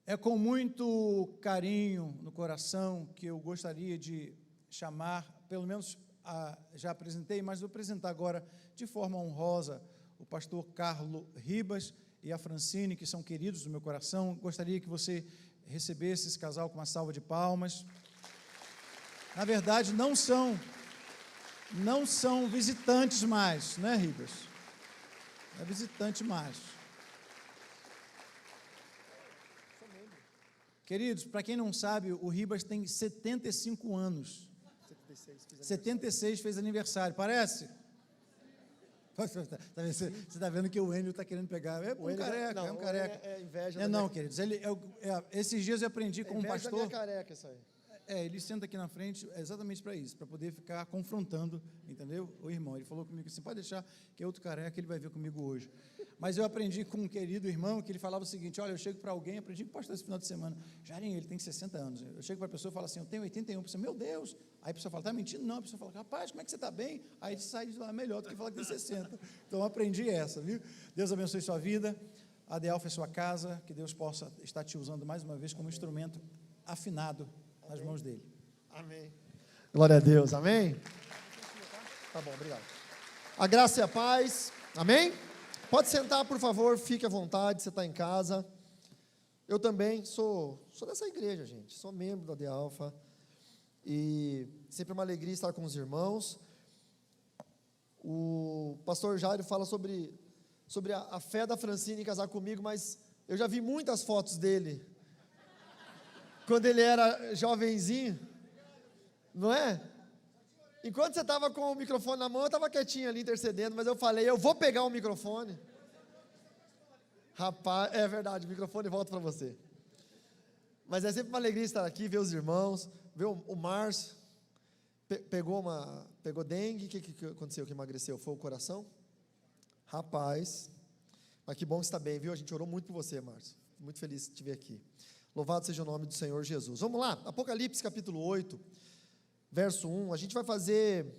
É com muito carinho no coração que eu gostaria de chamar, pelo menos já apresentei, mas vou apresentar agora de forma honrosa o pastor Carlos Ribas e a Francine, que são queridos do meu coração. Gostaria que você recebesse esse casal com uma salva de palmas. Na verdade, não são visitantes mais, né, Ribas? Não é visitante mais. Queridos, para quem não sabe, o Ribas tem 75 anos. 76 fez aniversário, parece? Você está vendo que o Enio está querendo pegar. É um careca, é um careca. É inveja. Não, queridos. Esses dias eu aprendi com um pastor. Da minha careca, isso aí. Ele senta aqui na frente exatamente para isso, para poder ficar confrontando, entendeu? O irmão. Ele falou comigo assim: pode deixar que é outro careca, ele vai ver comigo hoje. Mas eu aprendi com um querido irmão que ele falava o seguinte: olha, eu chego para alguém, aprendi com o pastor esse final de semana, Jairinho, ele tem 60 anos. Eu chego para a pessoa e falo assim: eu tenho 81. A pessoa, meu Deus. Aí a pessoa fala: está mentindo? Não. A pessoa fala: rapaz, como é que você está bem? Aí ele sai de lá melhor do que falar que tem 60. Então eu aprendi essa, viu? Deus abençoe sua vida. A Delfa é sua casa, que Deus possa estar te usando mais uma vez como instrumento afinado nas mãos dele. Amém. Glória a Deus, amém? Tá bom, obrigado. A graça e a paz, amém? Pode sentar, por favor, fique à vontade, você está em casa. Eu também sou dessa igreja, gente, sou membro da De Alfa, e sempre é uma alegria estar com os irmãos. O pastor Jairo fala sobre a fé da Francine em casar comigo, mas eu já vi muitas fotos dele, quando ele era jovenzinho, não é? Enquanto você estava com o microfone na mão, eu estava quietinho ali intercedendo, mas eu falei: eu vou pegar o microfone. Rapaz, é verdade, o microfone volta para você. Mas é sempre uma alegria estar aqui, ver os irmãos, ver o Márcio, pegou dengue. O que aconteceu que emagreceu? Foi o coração? Rapaz, mas que bom que você está bem, viu? A gente orou muito por você, Márcio, muito feliz de te ver aqui. Louvado seja o nome do Senhor Jesus. Vamos lá, Apocalipse capítulo 8, verso 1, a gente vai fazer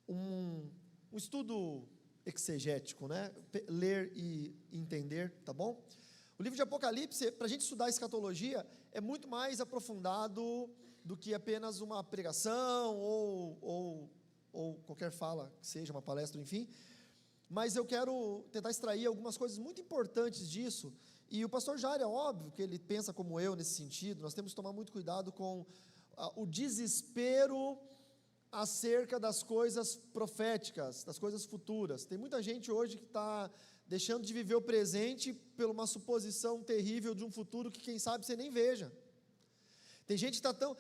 um estudo exegético, né? Ler e entender, tá bom? O livro de Apocalipse, para a gente estudar escatologia, é muito mais aprofundado do que apenas uma pregação ou qualquer fala, que seja uma palestra, enfim, mas eu quero tentar extrair algumas coisas muito importantes disso. E o pastor Jair, é óbvio que ele pensa como eu nesse sentido. Nós temos que tomar muito cuidado com o desespero acerca das coisas proféticas, das coisas futuras. Tem muita gente hoje que está deixando de viver o presente por uma suposição terrível de um futuro que quem sabe você nem veja. Tem gente que está tão...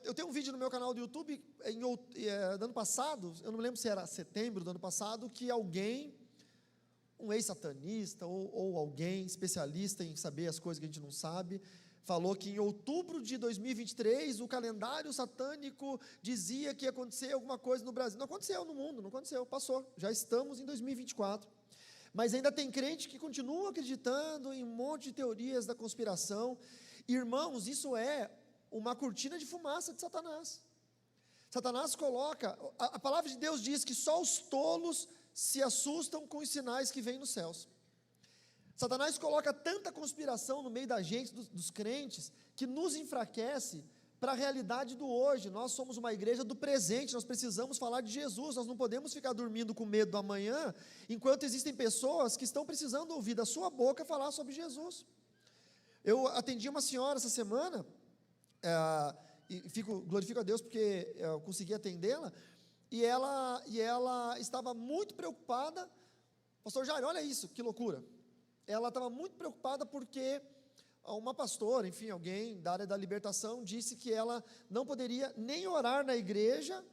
Eu tenho um vídeo no meu canal do YouTube, do ano passado, eu não me lembro se era setembro do ano passado, que alguém, um ex-satanista ou alguém especialista em saber as coisas que a gente não sabe, falou que em outubro de 2023 o calendário satânico dizia que ia acontecer alguma coisa no Brasil. Não aconteceu no mundo, não aconteceu, passou. Já estamos em 2024. Mas ainda tem crente que continua acreditando em um monte de teorias da conspiração. Irmãos, isso é uma cortina de fumaça de Satanás. Satanás coloca, a palavra de Deus diz que só os tolos se assustam com os sinais que vêm nos céus. Satanás coloca tanta conspiração no meio da gente, dos crentes, que nos enfraquece para a realidade do hoje. Nós somos uma igreja do presente, nós precisamos falar de Jesus, nós não podemos ficar dormindo com medo do amanhã, enquanto existem pessoas que estão precisando ouvir da sua boca falar sobre Jesus. Eu atendi uma senhora essa semana, e glorifico a Deus porque eu consegui atendê-la, e ela estava muito preocupada. Pastor Jair, olha isso, que loucura. Ela estava muito preocupada porque uma pastora, enfim, alguém da área da libertação, disse que ela não poderia nem orar na igreja,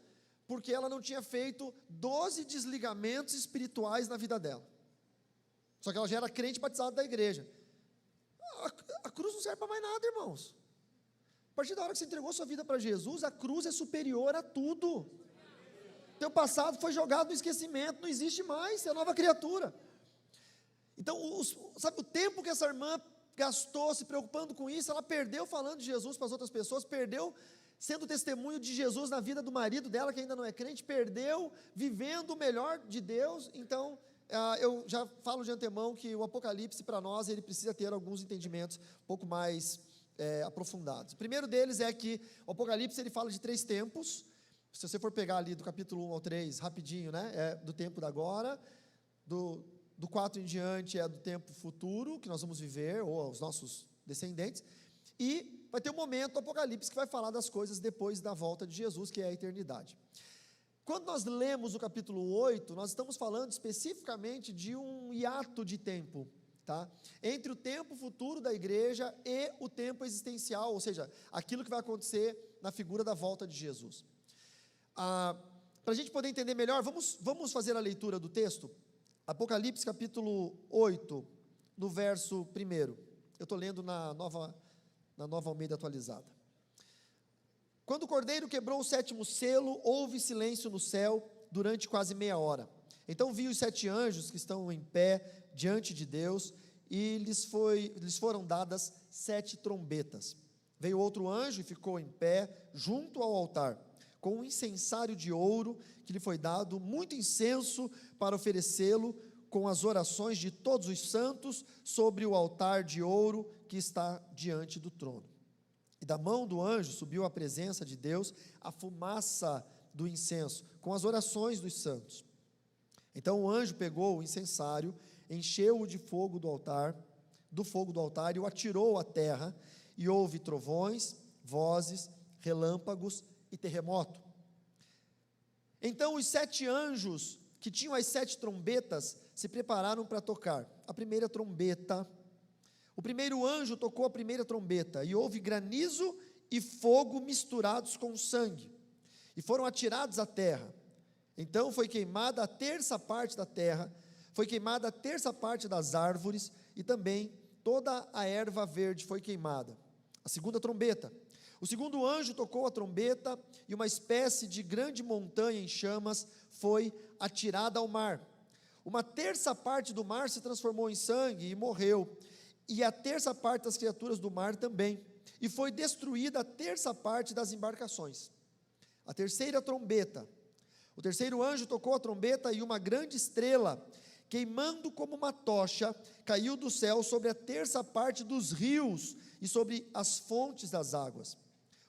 porque ela não tinha feito 12 desligamentos espirituais na vida dela. Só que ela já era crente batizada da igreja. A cruz não serve para mais nada, irmãos. A partir da hora que você entregou sua vida para Jesus, a cruz é superior a tudo. Teu passado foi jogado no esquecimento, não existe mais, você é nova criatura. Então, sabe o tempo que essa irmã gastou se preocupando com isso, ela perdeu falando de Jesus para as outras pessoas, perdeu sendo testemunho de Jesus na vida do marido dela, que ainda não é crente, perdeu vivendo o melhor de Deus. Então, eu já falo de antemão que o Apocalipse, para nós, ele precisa ter alguns entendimentos um pouco mais aprofundados. O primeiro deles é que o Apocalipse, ele fala de 3 tempos. Se você for pegar ali do capítulo 1 ao 3, rapidinho, né? É do tempo da agora, do 4 em diante é do tempo futuro, que nós vamos viver, ou os nossos descendentes, e vai ter um momento do Apocalipse que vai falar das coisas depois da volta de Jesus, que é a eternidade. Quando nós lemos o capítulo 8, nós estamos falando especificamente de um hiato de tempo, tá? Entre o tempo futuro da igreja e o tempo existencial, ou seja, aquilo que vai acontecer na figura da volta de Jesus. Para a gente poder entender melhor, vamos fazer a leitura do texto? Apocalipse capítulo 8, no verso 1. Eu estou lendo na nova Almeida atualizada. Quando o Cordeiro quebrou o 7º selo, houve silêncio no céu durante quase meia hora. Então vi os 7 anjos que estão em pé diante de Deus, e lhes foram dadas 7 trombetas. Veio outro anjo e ficou em pé junto ao altar, com um incensário de ouro que lhe foi dado, muito incenso para oferecê-lo com as orações de todos os santos sobre o altar de ouro que está diante do trono. E da mão do anjo subiu à presença de Deus a fumaça do incenso, com as orações dos santos. Então o anjo pegou o incensário, encheu-o de fogo do altar, e o atirou à terra, e houve trovões, vozes, relâmpagos e terremoto. Então os 7 anjos que tinham as 7 trombetas se prepararam para tocar a primeira trombeta. O primeiro anjo tocou a primeira trombeta, e houve granizo e fogo misturados com sangue, e foram atirados à terra. Então foi queimada a 1/3 parte da terra, foi queimada a 1/3 parte das árvores, e também toda a erva verde foi queimada. A segunda trombeta. O segundo anjo tocou a trombeta, e uma espécie de grande montanha em chamas foi atirada ao mar. 1/3 parte do mar se transformou em sangue e morreu, e a 1/3 parte das criaturas do mar também, e foi destruída a 1/3 parte das embarcações. A terceira trombeta. O terceiro anjo tocou a trombeta, e uma grande estrela, queimando como uma tocha, caiu do céu sobre a 1/3 parte dos rios e sobre as fontes das águas.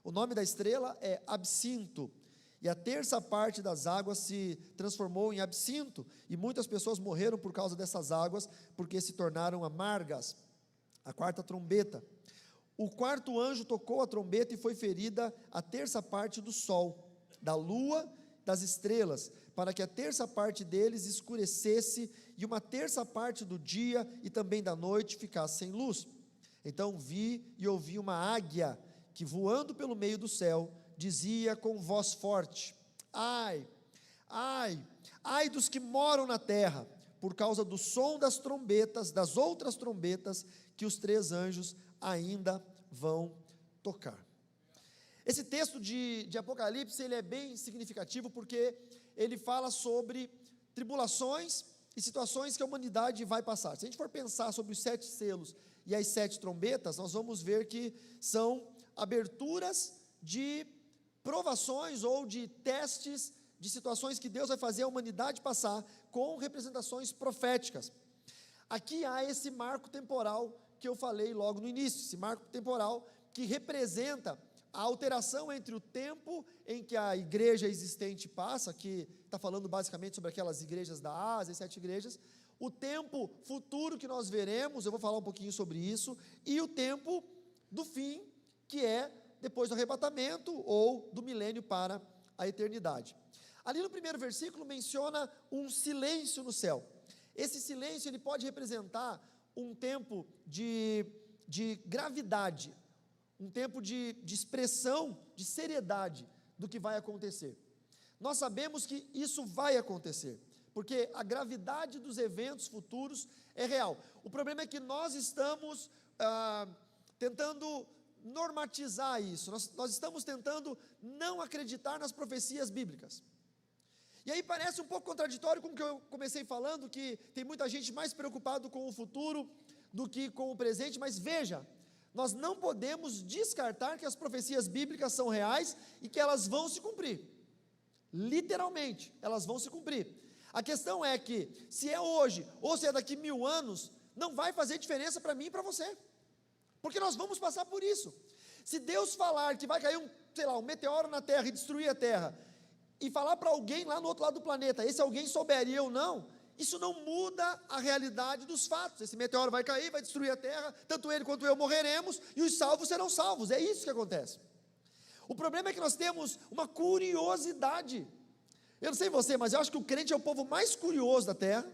O nome da estrela é Absinto, e a 1/3 parte das águas se transformou em absinto, e muitas pessoas morreram por causa dessas águas, porque se tornaram amargas. A quarta trombeta. O quarto anjo tocou a trombeta, e foi ferida a 1/3 parte do sol, da lua, das estrelas, para que a 1/3 parte deles escurecesse, e 1/3 parte do dia e também da noite ficasse sem luz. Então vi e ouvi uma águia, que voando pelo meio do céu, dizia com voz forte: ai, ai, ai dos que moram na terra, por causa do som das trombetas, das outras trombetas, que os 3 anjos ainda vão tocar. Esse texto de Apocalipse, ele é bem significativo, porque ele fala sobre tribulações e situações que a humanidade vai passar. Se a gente for pensar sobre os 7 selos e as 7 trombetas, nós vamos ver que são aberturas de provações ou de testes, de situações que Deus vai fazer a humanidade passar, com representações proféticas. Aqui há esse marco temporal que eu falei logo no início, esse marco temporal que representa a alteração entre o tempo em que a igreja existente passa, que está falando basicamente sobre aquelas igrejas da Ásia, as 7 igrejas, o tempo futuro que nós veremos, eu vou falar um pouquinho sobre isso, e o tempo do fim, que é depois do arrebatamento ou do milênio para a eternidade. Ali no primeiro versículo menciona um silêncio no céu. Esse silêncio, ele pode representar um tempo de gravidade, um tempo de expressão, de seriedade do que vai acontecer. Nós sabemos que isso vai acontecer, porque a gravidade dos eventos futuros é real. O problema é que nós estamos tentando normatizar isso, nós estamos tentando não acreditar nas profecias bíblicas. E aí parece um pouco contraditório com o que eu comecei falando, que tem muita gente mais preocupado com o futuro do que com o presente, mas veja, nós não podemos descartar que as profecias bíblicas são reais e que elas vão se cumprir. Literalmente, elas vão se cumprir. A questão é que, se é hoje, ou se é daqui 1000 anos, não vai fazer diferença para mim e para você, porque nós vamos passar por isso. Se Deus falar que vai cair um meteoro na Terra e destruir a Terra, e falar para alguém lá no outro lado do planeta, esse alguém souber e eu não, isso não muda a realidade dos fatos. Esse meteoro vai cair, vai destruir a Terra, tanto ele quanto eu morreremos, e os salvos serão salvos, é isso que acontece. O problema é que nós temos uma curiosidade. Eu não sei você, mas eu acho que o crente é o povo mais curioso da Terra,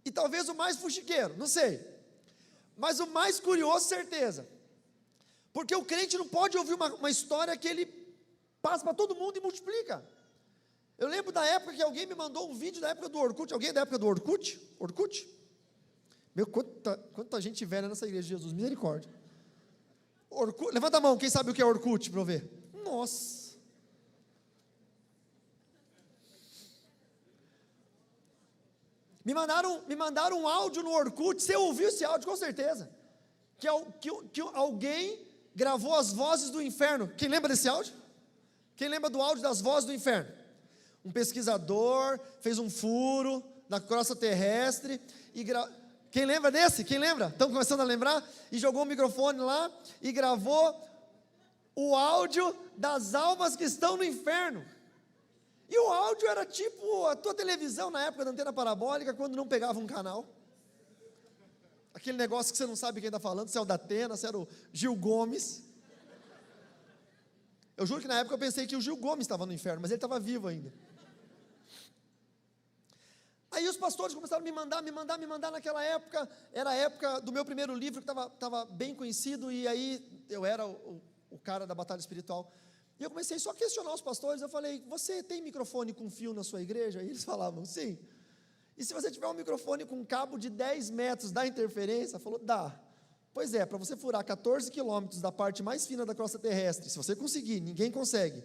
e talvez o mais fuxiqueiro, não sei, mas o mais curioso, certeza, porque o crente não pode ouvir uma história que ele passa para todo mundo e multiplica. Eu lembro da época que alguém me mandou um vídeo da época do Orkut. Alguém é da época do Orkut? Orkut? Meu, quanta gente velha nessa igreja de Jesus, misericórdia. Orkut, levanta a mão, quem sabe o que é Orkut para eu ver? Nossa. Me mandaram um áudio no Orkut. Você ouviu esse áudio com certeza? Que alguém gravou as vozes do inferno. Quem lembra desse áudio? Quem lembra do áudio das vozes do inferno? Um pesquisador fez um furo na crosta terrestre e quem lembra desse? Quem lembra? Estamos começando a lembrar? E jogou o microfone lá e gravou o áudio das almas que estão no inferno. E o áudio era tipo a tua televisão na época da antena parabólica, quando não pegava um canal. Aquele negócio que você não sabe quem está falando, se é o da Atena, se era o Gil Gomes. Eu juro que na época eu pensei que o Gil Gomes estava no inferno, mas ele estava vivo ainda. Aí os pastores começaram a me mandar naquela época. Era a época do meu primeiro livro, que estava bem conhecido, e aí eu era o cara da batalha espiritual. E eu comecei só a questionar os pastores. Eu falei: você tem microfone com fio na sua igreja? E eles falavam: sim. E se você tiver um microfone com um cabo de 10 metros, dá interferência? Falou: dá. Pois é, para você furar 14 quilômetros da parte mais fina da crosta terrestre, se você conseguir, ninguém consegue.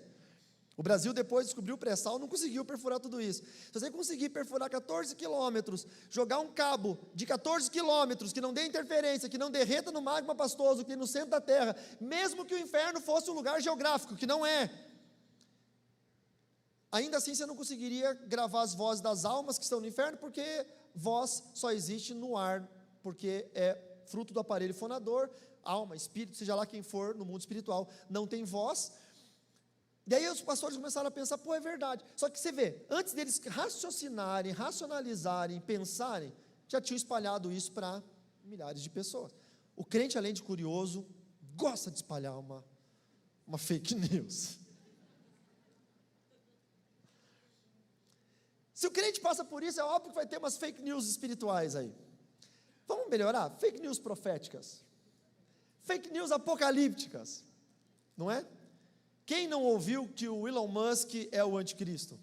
O Brasil, depois descobriu o pré-sal, não conseguiu perfurar tudo isso. Se você conseguir perfurar 14 quilômetros, jogar um cabo de 14 quilômetros, que não dê interferência, que não derreta no magma pastoso, que no centro da terra, mesmo que o inferno fosse um lugar geográfico, que não é, ainda assim você não conseguiria gravar as vozes das almas que estão no inferno, porque voz só existe no ar, porque é fruto do aparelho fonador, alma, espírito, seja lá quem for no mundo espiritual, não tem voz. Daí os pastores começaram a pensar: pô, é verdade. Só que você vê, antes deles raciocinarem, racionalizarem, pensarem, já tinham espalhado isso para milhares de pessoas. O crente, além de curioso, gosta de espalhar uma fake news. Se o crente passa por isso, é óbvio que vai ter umas fake news espirituais aí. Vamos melhorar? Fake news proféticas, fake news apocalípticas, não é? Quem não ouviu que o Elon Musk é o anticristo?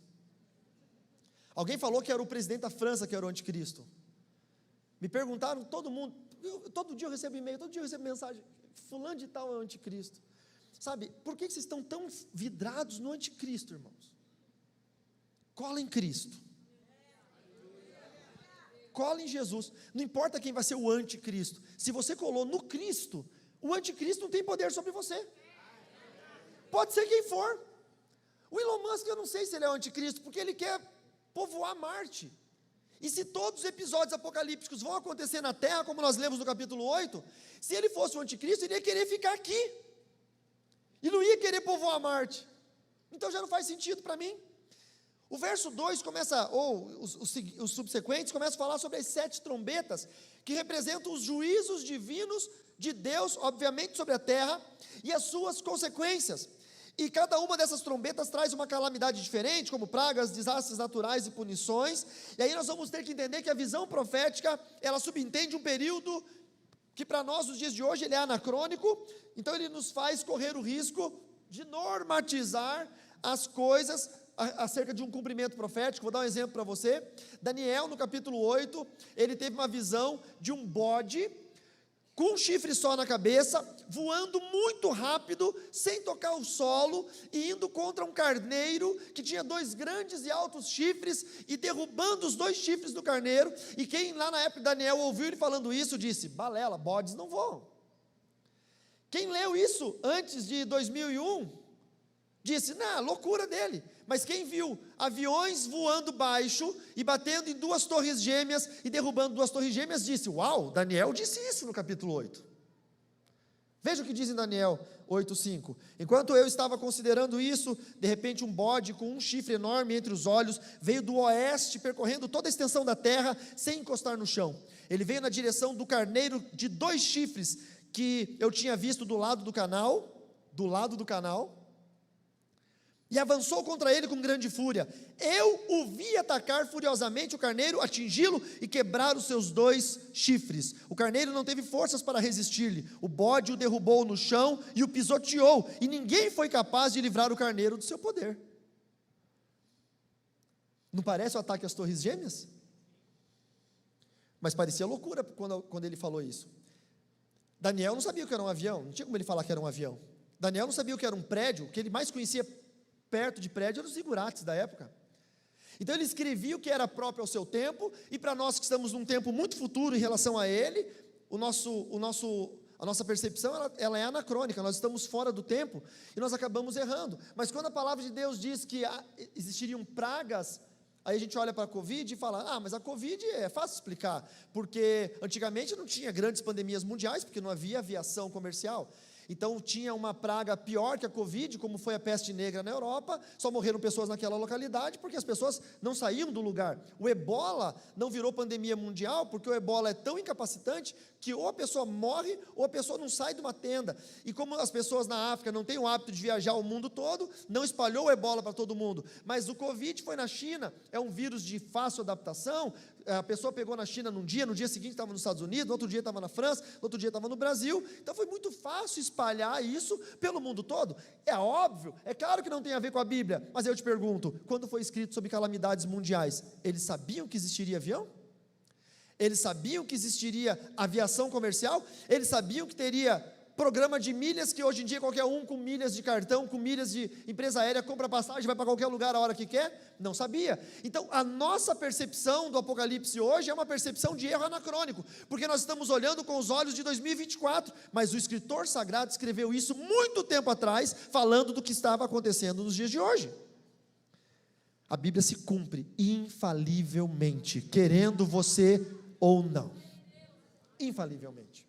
Alguém falou que era o presidente da França que era o anticristo. Me perguntaram, todo mundo, todo dia eu recebo e-mail, todo dia eu recebo mensagem: fulano de tal é o anticristo. Sabe, por que vocês estão tão vidrados no anticristo, irmãos? Cola em Cristo. Cola em Jesus. Não importa quem vai ser o anticristo. Se você colou no Cristo, o anticristo não tem poder sobre você. Pode ser quem for. O Elon Musk, eu não sei se ele é o anticristo, porque ele quer povoar Marte. E se todos os episódios apocalípticos vão acontecer na Terra, como nós lemos no capítulo 8, se ele fosse o anticristo, ele ia querer ficar aqui. E não ia querer povoar Marte. Então já não faz sentido para mim. O verso 2 começa, ou os subsequentes, começam a falar sobre as 7 trombetas, que representam os juízos divinos de Deus, obviamente, sobre a terra, e as suas consequências. E cada uma dessas trombetas traz uma calamidade diferente, como pragas, desastres naturais e punições. E aí nós vamos ter que entender que a visão profética, ela subentende um período que para nós, nos dias de hoje, ele é anacrônico. Então ele nos faz correr o risco de normatizar as coisas acerca de um cumprimento profético. Vou dar um exemplo para você. Daniel, no capítulo 8, ele teve uma visão de um bode com um chifre só na cabeça, voando muito rápido, sem tocar o solo, e indo contra um carneiro, que tinha 2 grandes e altos chifres, e derrubando os 2 chifres do carneiro. E quem lá na época de Daniel ouviu ele falando isso, disse: balela, bodes não voam. Quem leu isso antes de 2001, disse, não, loucura dele. Mas quem viu aviões voando baixo e batendo em 2 torres gêmeas e derrubando 2 torres gêmeas, disse, uau, Daniel disse isso no capítulo 8. Veja o que diz em Daniel 8:5. Enquanto eu estava considerando isso, de repente um bode com um chifre enorme entre os olhos veio do oeste, percorrendo toda a extensão da terra, sem encostar no chão. Ele veio na direção do carneiro de 2 chifres, que eu tinha visto do lado do canal, e avançou contra ele com grande fúria. Eu o vi atacar furiosamente o carneiro, atingi-lo e quebrar os seus 2 chifres. O carneiro não teve forças para resistir-lhe. O bode o derrubou no chão e o pisoteou, e ninguém foi capaz de livrar o carneiro do seu poder. Não parece o ataque às torres gêmeas? Mas parecia loucura quando ele falou isso. Daniel não sabia o que era um avião, não tinha como ele falar que era um avião. Daniel não sabia o que era um prédio, o que ele mais conhecia perto de prédio eram os zigurates da época. Então ele escrevia o que era próprio ao seu tempo, e para nós que estamos num tempo muito futuro em relação a ele, a nossa percepção ela é anacrônica, nós estamos fora do tempo, e nós acabamos errando. Mas quando a palavra de Deus diz que existiriam pragas, aí a gente olha para a Covid e fala, mas a Covid é fácil explicar, porque antigamente não tinha grandes pandemias mundiais, porque não havia aviação comercial. Então tinha uma praga pior que a Covid, como foi a peste negra na Europa, só morreram pessoas naquela localidade, porque as pessoas não saíam do lugar. O ebola não virou pandemia mundial, porque o ebola é tão incapacitante, que ou a pessoa morre, ou a pessoa não sai de uma tenda, e como as pessoas na África não têm o hábito de viajar o mundo todo, não espalhou o ebola para todo mundo, mas o Covid foi na China, é um vírus de fácil adaptação, a pessoa pegou na China no dia seguinte estava nos Estados Unidos, no outro dia estava na França, no outro dia estava no Brasil, então foi muito fácil espalhar isso pelo mundo todo. É óbvio, é claro que não tem a ver com a Bíblia, mas eu te pergunto, quando foi escrito sobre calamidades mundiais, eles sabiam que existiria avião? Eles sabiam que existiria aviação comercial? Eles sabiam que teria programa de milhas, que hoje em dia qualquer um com milhas de cartão, com milhas de empresa aérea, compra passagem, vai para qualquer lugar a hora que quer? Não sabia. Então a nossa percepção do Apocalipse hoje é uma percepção de erro anacrônico, porque nós estamos olhando com os olhos de 2024, mas o escritor sagrado escreveu isso muito tempo atrás, falando do que estava acontecendo nos dias de hoje. A Bíblia se cumpre infalivelmente, querendo você ou não, infalivelmente.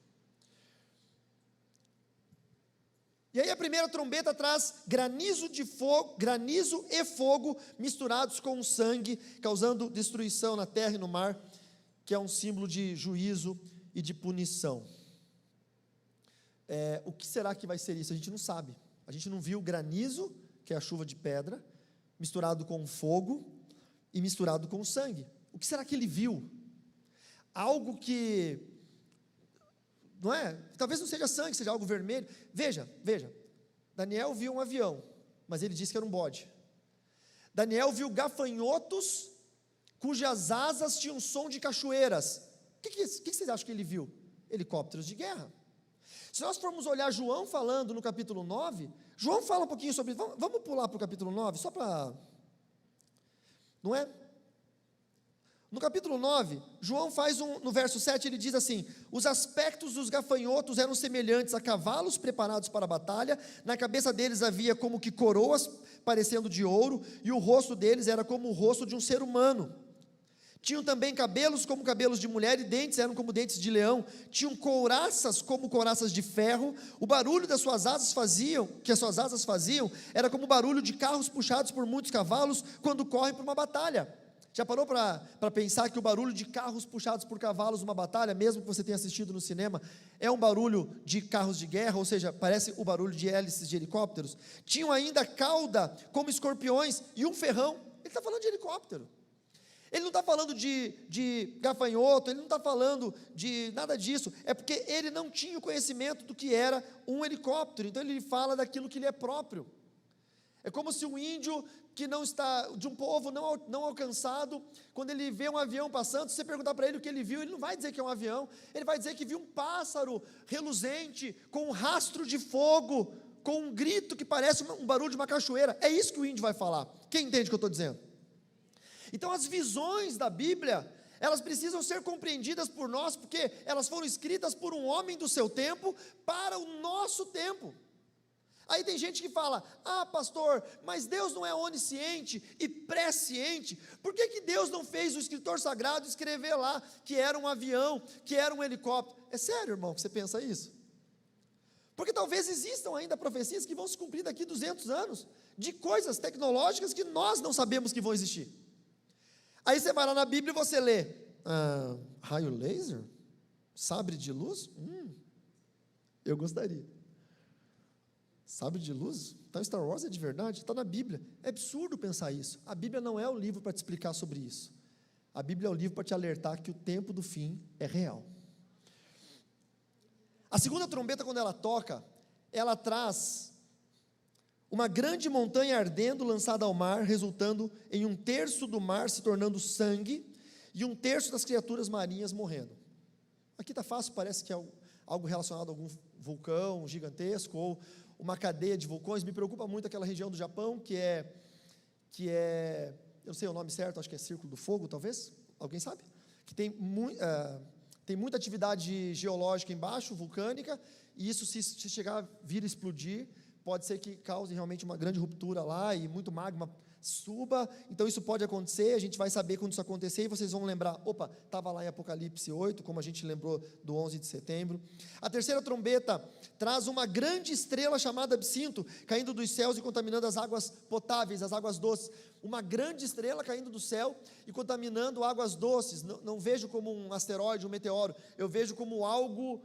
E aí a primeira trombeta traz granizo e fogo misturados com sangue, causando destruição na terra e no mar, que é um símbolo de juízo e de punição. O que será que vai ser isso? A gente não sabe. A gente não viu granizo, que é a chuva de pedra, misturado com fogo e misturado com sangue. O que será que ele viu? Algo que, não é? Talvez não seja sangue, seja algo vermelho. Veja, Daniel viu um avião, mas ele disse que era um bode. Daniel viu gafanhotos, cujas asas tinham som de cachoeiras. O que vocês acham que ele viu? Helicópteros de guerra. Se nós formos olhar João falando no capítulo 9, João fala um pouquinho sobre isso. Vamos pular para o capítulo 9, só para, não é? No capítulo 9, João faz no verso 7, ele diz assim: os aspectos dos gafanhotos eram semelhantes a cavalos preparados para a batalha, na cabeça deles havia como que coroas parecendo de ouro, e o rosto deles era como o rosto de um ser humano. Tinham também cabelos como cabelos de mulher, e dentes eram como dentes de leão. Tinham couraças como couraças de ferro. O barulho que as suas asas faziam, era como o barulho de carros puxados por muitos cavalos, quando correm para uma batalha. Já parou para pensar que o barulho de carros puxados por cavalos numa batalha, mesmo que você tenha assistido no cinema, é um barulho de carros de guerra, ou seja, parece o barulho de hélices de helicópteros? Tinham ainda cauda como escorpiões e um ferrão. Ele está falando de helicóptero. Ele não está falando de gafanhoto, ele não está falando de nada disso, é porque ele não tinha o conhecimento do que era um helicóptero, então ele fala daquilo que lhe é próprio. É como se um índio que não está, de um povo não alcançado, quando ele vê um avião passando, se você perguntar para ele o que ele viu, ele não vai dizer que é um avião, ele vai dizer que viu um pássaro reluzente, com um rastro de fogo, com um grito que parece um barulho de uma cachoeira. É isso que o índio vai falar. Quem entende o que eu estou dizendo? Então as visões da Bíblia, elas precisam ser compreendidas por nós, porque elas foram escritas por um homem do seu tempo, para o nosso tempo. Aí tem gente que fala, pastor, mas Deus não é onisciente e presciente, por que Deus não fez o escritor sagrado escrever lá que era um avião, que era um helicóptero? É sério, irmão, que você pensa isso? Porque talvez existam ainda profecias que vão se cumprir daqui 200 anos, de coisas tecnológicas que nós não sabemos que vão existir. Aí você vai lá na Bíblia e você lê, raio laser? Sabre de luz? Eu gostaria. Sabre de luz? Então Star Wars é de verdade? Está na Bíblia. É absurdo pensar isso. A Bíblia não é o livro para te explicar sobre isso. A Bíblia é o livro para te alertar que o tempo do fim é real. A segunda trombeta, quando ela toca, ela traz uma grande montanha ardendo lançada ao mar, resultando em 1/3 do mar se tornando sangue e 1/3 das criaturas marinhas morrendo. Aqui está fácil, parece que é algo relacionado a algum vulcão gigantesco ou uma cadeia de vulcões. Me preocupa muito aquela região do Japão que é, eu não sei o nome certo, acho que é Círculo do Fogo, talvez? Alguém sabe? Que tem muita atividade geológica embaixo, vulcânica, e isso se chegar a vir a explodir, pode ser que cause realmente uma grande ruptura lá e muito magma suba. Então isso pode acontecer, a gente vai saber quando isso acontecer e vocês vão lembrar, estava lá em Apocalipse 8, como a gente lembrou do 11 de setembro. A terceira trombeta traz uma grande estrela chamada Absinto, caindo dos céus e contaminando as águas potáveis, as águas doces. Uma grande estrela caindo do céu e contaminando águas doces. Não vejo como um asteroide, um meteoro, eu vejo como algo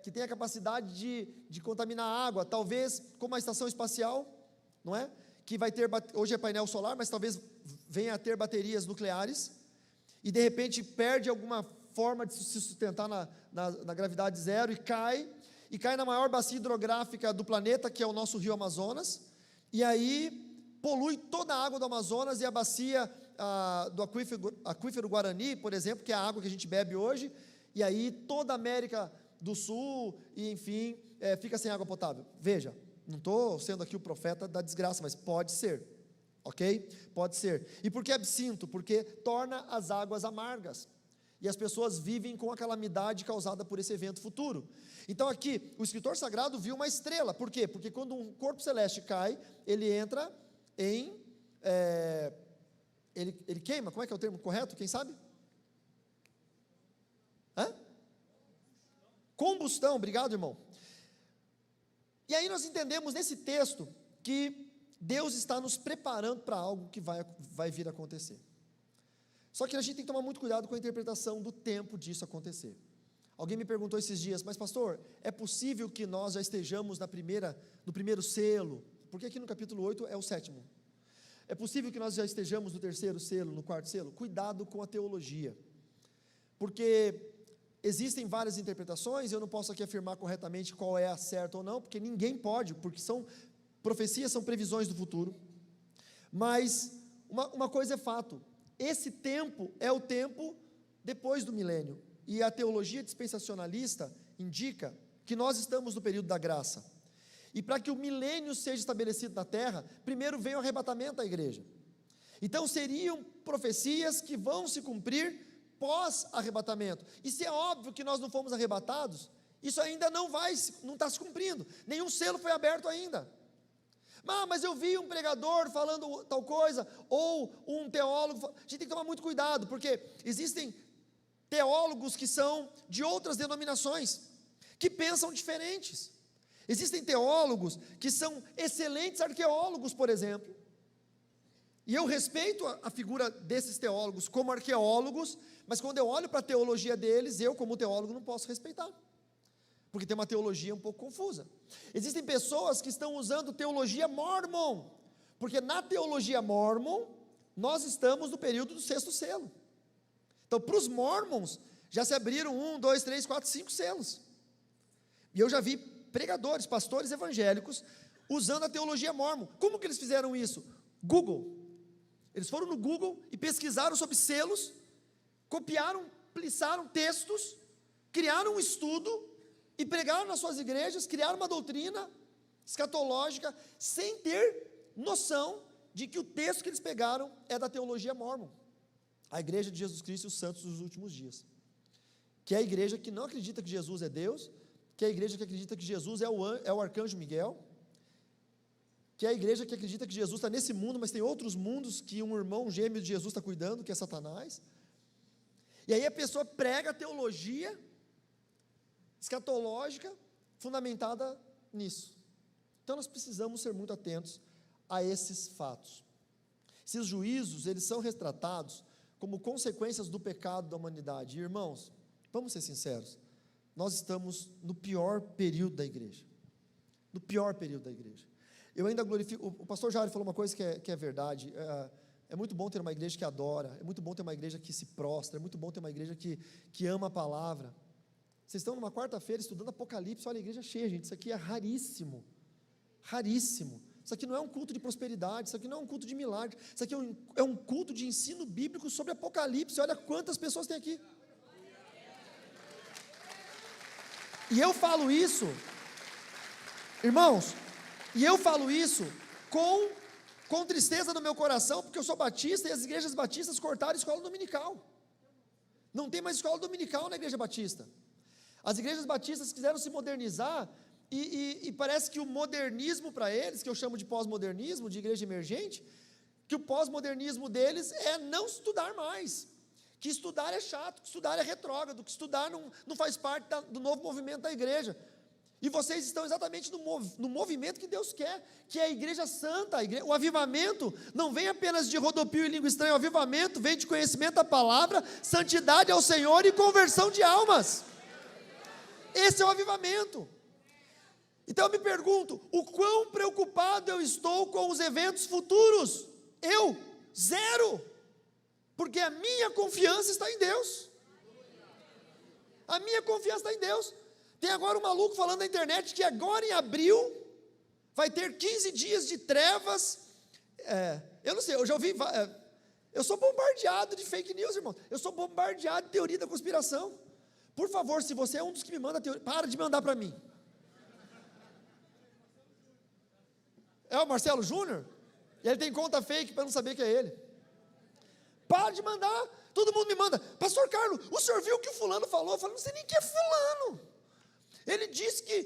que tem a capacidade de contaminar a água, talvez como a estação espacial, não é? Que vai ter, hoje é painel solar, mas talvez venha a ter baterias nucleares, e de repente perde alguma forma de se sustentar na gravidade zero, e cai na maior bacia hidrográfica do planeta, que é o nosso rio Amazonas, e aí polui toda a água do Amazonas, e a bacia do aquífero Guarani, por exemplo, que é a água que a gente bebe hoje, e aí toda a América do Sul, e enfim, fica sem água potável. Veja, não estou sendo aqui o profeta da desgraça, mas pode ser, ok? Pode ser. E por que absinto? Porque torna as águas amargas, e as pessoas vivem com a calamidade causada por esse evento futuro. Então aqui, o escritor sagrado viu uma estrela, por quê? Porque quando um corpo celeste cai, ele entra em, ele queima, como é que é o termo correto, quem sabe? Combustão, obrigado, irmão. E aí nós entendemos nesse texto que Deus está nos preparando para algo que vai vir a acontecer. Só que a gente tem que tomar muito cuidado com a interpretação do tempo disso acontecer. Alguém me perguntou esses dias, mas pastor, é possível que nós já estejamos no primeiro selo? Porque aqui no capítulo 8 é o 7º. É possível que nós já estejamos no 3º selo, no 4º selo? Cuidado com a teologia. Porque existem várias interpretações, eu não posso aqui afirmar corretamente qual é a certa ou não, porque ninguém pode, porque profecias são previsões do futuro, mas uma coisa é fato, esse tempo é o tempo depois do milênio, e a teologia dispensacionalista indica que nós estamos no período da graça, e para que o milênio seja estabelecido na terra, primeiro vem o arrebatamento da igreja. Então seriam profecias que vão se cumprir pós-arrebatamento. E se é óbvio que nós não fomos arrebatados, isso ainda não está se cumprindo, nenhum selo foi aberto ainda. Mas eu vi um pregador falando tal coisa, ou um teólogo, a gente tem que tomar muito cuidado, porque existem teólogos que são de outras denominações, que pensam diferentes. Existem teólogos que são excelentes arqueólogos, por exemplo, e eu respeito a figura desses teólogos como arqueólogos, mas quando eu olho para a teologia deles, eu como teólogo não posso respeitar, porque tem uma teologia um pouco confusa. Existem pessoas que estão usando teologia mormon, porque na teologia mormon, nós estamos no período do 6º selo. Então para os mormons, já se abriram 1, 2, 3, 4, 5 selos, e eu já vi pregadores, pastores evangélicos, usando a teologia mormon. Como que eles fizeram isso? Google. Eles foram no Google e pesquisaram sobre selos, copiaram, plissaram textos, criaram um estudo e pregaram nas suas igrejas, criaram uma doutrina escatológica, sem ter noção de que o texto que eles pegaram é da teologia mormon, a igreja de Jesus Cristo e os santos dos últimos dias, que é a igreja que não acredita que Jesus é Deus, que é a igreja que acredita que Jesus é o arcanjo Miguel, que é a igreja que acredita que Jesus está nesse mundo, mas tem outros mundos que um irmão gêmeo de Jesus está cuidando, que é Satanás. E aí a pessoa prega a teologia escatológica fundamentada nisso. Então nós precisamos ser muito atentos a esses fatos. Esses juízos, eles são retratados como consequências do pecado da humanidade. E, irmãos, vamos ser sinceros, nós estamos no pior período da igreja. No pior período da igreja. Eu ainda glorifico, o pastor Jair falou uma coisa que é verdade, é muito bom ter uma igreja que adora, é muito bom ter uma igreja que se prostra, é muito bom ter uma igreja que ama a palavra. Vocês estão numa quarta-feira estudando Apocalipse, olha a igreja cheia, gente, isso aqui é raríssimo, raríssimo. Isso aqui não é um culto de prosperidade, isso aqui não é um culto de milagre, isso aqui é um culto de ensino bíblico sobre Apocalipse, olha quantas pessoas tem aqui. E eu falo isso, irmãos, e eu falo isso com tristeza no meu coração, porque eu sou batista e as igrejas batistas cortaram a escola dominical. Não tem mais escola dominical na igreja batista. As igrejas batistas quiseram se modernizar e parece que o modernismo para eles, que eu chamo de pós-modernismo, de igreja emergente, que o pós-modernismo deles é não estudar mais, que estudar é chato, que estudar é retrógrado, que estudar não faz parte do novo movimento da igreja. E vocês estão exatamente no movimento que Deus quer, que é a igreja santa, o avivamento não vem apenas de rodopio e língua estranha, o avivamento vem de conhecimento da palavra, santidade ao Senhor e conversão de almas. Esse é o avivamento. Então eu me pergunto, o quão preocupado eu estou com os eventos futuros? Eu, zero, porque a minha confiança está em Deus. A minha confiança está em Deus. Tem agora um maluco falando na internet que agora em abril vai ter 15 dias de trevas. Eu não sei, eu já ouvi. Eu sou bombardeado de fake news, irmão. Eu sou bombardeado de teoria da conspiração. Por favor, se você é um dos que me manda teoria, para de mandar para mim. É o Marcelo Júnior? E ele tem conta fake para não saber que é ele. Para de mandar. Todo mundo me manda. Pastor Carlos, o senhor viu o que o fulano falou? Eu falo, não sei nem quem é fulano. Ele disse que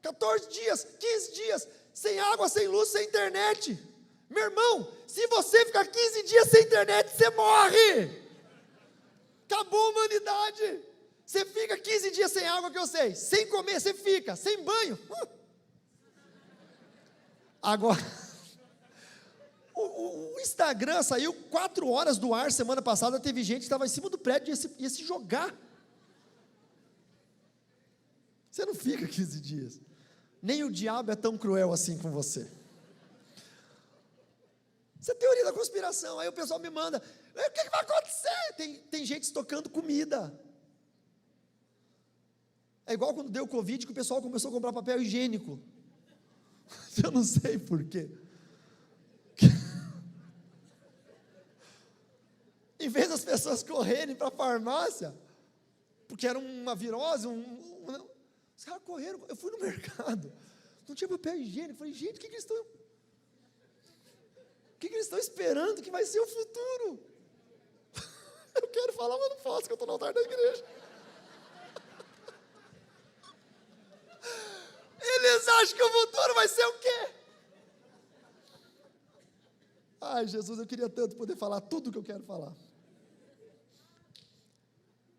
14 dias, 15 dias, sem água, sem luz, sem internet. Meu irmão, se você ficar 15 dias sem internet, você morre. Acabou a humanidade. Você fica 15 dias sem água, que eu sei. Sem comer, você fica. Sem banho. Agora, o Instagram saiu 4 horas do ar semana passada. Teve gente que estava em cima do prédio e ia se jogar. Você não fica 15 dias. Nem o diabo é tão cruel assim com você. Isso é teoria da conspiração. Aí o pessoal me manda, o que vai acontecer? Tem gente estocando comida. É igual quando deu Covid, que o pessoal começou a comprar papel higiênico. Eu não sei porquê. Em vez das pessoas correrem para a farmácia, porque era uma virose, os caras correram. Eu fui no mercado, não tinha papel higiênico. Falei, gente, o que eles estão esperando que vai ser o futuro? Eu quero falar, mas não posso, porque eu estou no altar da igreja. Eles acham que o futuro vai ser o quê? Ai, Jesus, eu queria tanto poder falar tudo o que eu quero falar.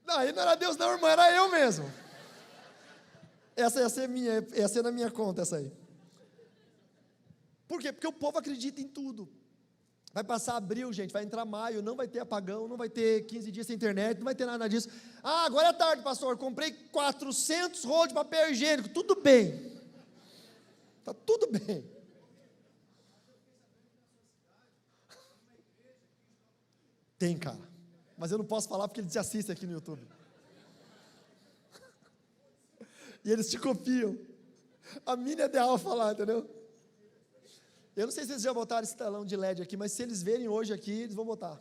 Não, aí não era Deus não, irmã, era eu mesmo. Essa ia ser na minha conta, essa aí. Por quê? Porque o povo acredita em tudo. Vai passar abril, gente, vai entrar maio, não vai ter apagão, não vai ter 15 dias sem internet, não vai ter nada disso. Ah, agora é tarde, pastor, comprei 400 rolos de papel higiênico, tudo bem. Está tudo bem. Tem, cara. Mas eu não posso falar porque eles te assistem aqui no YouTube. E eles te copiam. A minha é ideal falar, entendeu? Eu não sei se eles já botaram esse telão de LED aqui, mas se eles verem hoje aqui, eles vão botar.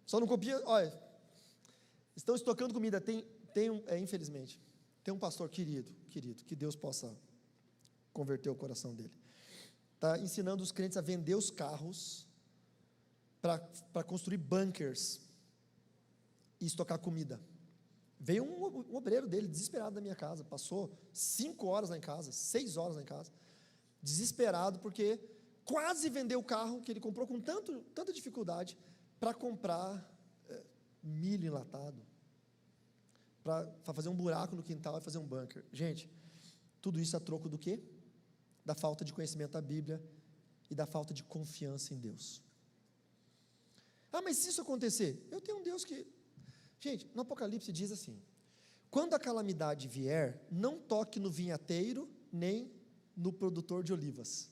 Só não copia, olha, estão estocando comida, infelizmente, tem um pastor querido, que Deus possa converter o coração dele, está ensinando os crentes a vender os carros, para construir bunkers, e estocar comida. Veio um obreiro dele, desesperado da minha casa, passou 5 horas lá em casa, 6 horas lá em casa, desesperado, porque quase vendeu o carro que ele comprou com tanta dificuldade para comprar milho enlatado, para fazer um buraco no quintal e fazer um bunker. Gente, tudo isso a troco do quê? Da falta de conhecimento da Bíblia e da falta de confiança em Deus. Ah, mas se isso acontecer, eu tenho um Deus que... Gente, no Apocalipse diz assim: quando a calamidade vier, não toque no vinhateiro, nem no produtor de olivas.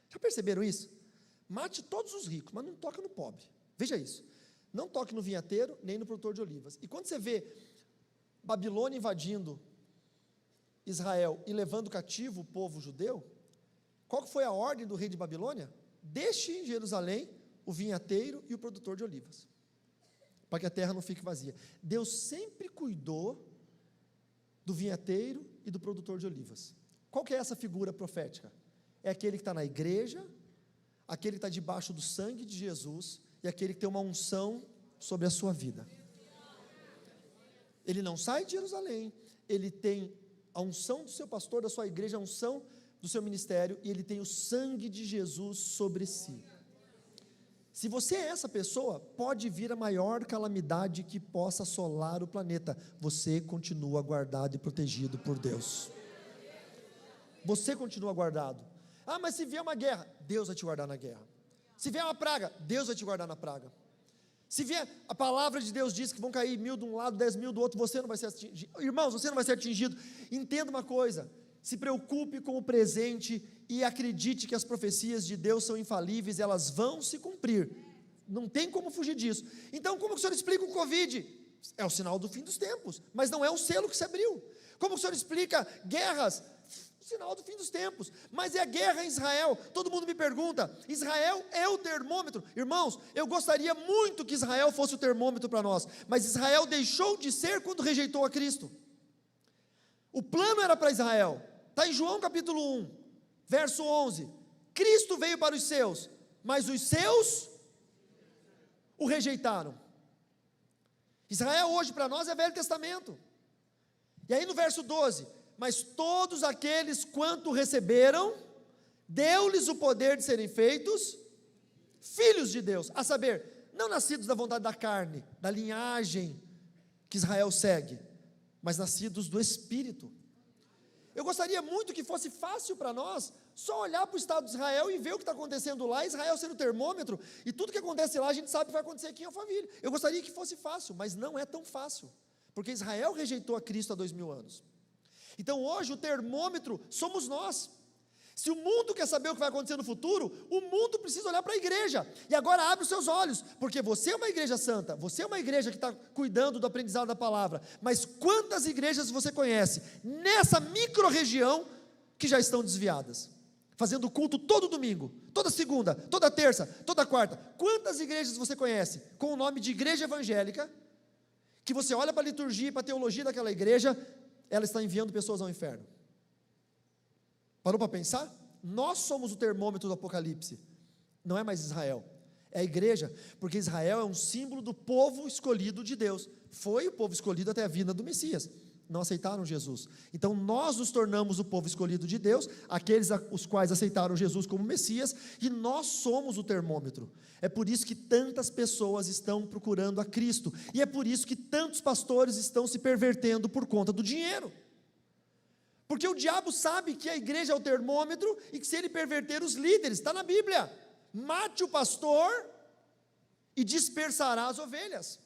Já perceberam isso? Mate todos os ricos, mas não toca no pobre. Veja isso. Não toque no vinhateiro, nem no produtor de olivas. E quando você vê Babilônia invadindo Israel e levando cativo o povo judeu, qual foi a ordem do rei de Babilônia? Deixe em Jerusalém o vinhateiro e o produtor de olivas, para que a terra não fique vazia. Deus sempre cuidou do vinhateiro e do produtor de olivas. Qual que é essa figura profética? É aquele que está na igreja, aquele que está debaixo do sangue de Jesus, e aquele que tem uma unção sobre a sua vida. Ele não sai de Jerusalém, ele tem a unção do seu pastor, da sua igreja, a unção do seu ministério, e ele tem o sangue de Jesus sobre si. Se você é essa pessoa, pode vir a maior calamidade que possa assolar o planeta, você continua guardado e protegido por Deus. Você continua guardado. Ah, mas se vier uma guerra, Deus vai te guardar na guerra. Se vier uma praga, Deus vai te guardar na praga. Se vier, a palavra de Deus diz que vão cair 1000 de um lado, 10.000 do outro, você não vai ser atingido. Irmãos, você não vai ser atingido. Entenda uma coisa: se preocupe com o presente e acredite que as profecias de Deus são infalíveis, elas vão se cumprir. Não tem como fugir disso. Então, como que o senhor explica o Covid? É o sinal do fim dos tempos, mas não é o selo que se abriu. Como que o senhor explica guerras? Sinal do fim dos tempos, mas é a guerra em Israel. Todo mundo me pergunta: Israel é o termômetro? Irmãos, eu gostaria muito que Israel fosse o termômetro para nós, mas Israel deixou de ser quando rejeitou a Cristo. O plano era para Israel, está em João capítulo 1, verso 11, Cristo veio para os seus, mas os seus o rejeitaram. Israel hoje para nós é Velho Testamento. E aí no verso 12, mas todos aqueles quanto receberam, deu-lhes o poder de serem feitos filhos de Deus, a saber, não nascidos da vontade da carne, da linhagem que Israel segue, mas nascidos do Espírito. Eu gostaria muito que fosse fácil para nós, só olhar para o estado de Israel e ver o que está acontecendo lá, Israel sendo o termômetro, e tudo que acontece lá a gente sabe que vai acontecer aqui em Alphaville. Eu gostaria que fosse fácil, mas não é tão fácil, porque Israel rejeitou a Cristo há 2000 anos. Então hoje o termômetro somos nós. Se o mundo quer saber o que vai acontecer no futuro, o mundo precisa olhar para a igreja. E agora abre os seus olhos, porque você é uma igreja santa, você é uma igreja que está cuidando do aprendizado da palavra. Mas quantas igrejas você conhece nessa micro-região que já estão desviadas? Fazendo culto todo domingo, toda segunda, toda terça, toda quarta. Quantas igrejas você conhece com o nome de igreja evangélica, que você olha para a liturgia e para a teologia daquela igreja, ela está enviando pessoas ao inferno? Parou para pensar? Nós somos o termômetro do Apocalipse. Não é mais Israel, é a igreja, porque Israel é um símbolo do povo escolhido de Deus. Foi o povo escolhido até a vinda do Messias. Não aceitaram Jesus. Então nós nos tornamos o povo escolhido de Deus, aqueles os quais aceitaram Jesus como Messias, e nós somos o termômetro. É por isso que tantas pessoas estão procurando a Cristo, e é por isso que tantos pastores estão se pervertendo por conta do dinheiro. Porque o diabo sabe que a igreja é o termômetro, e que se ele perverter os líderes, está na Bíblia, mate o pastor e dispersará as ovelhas.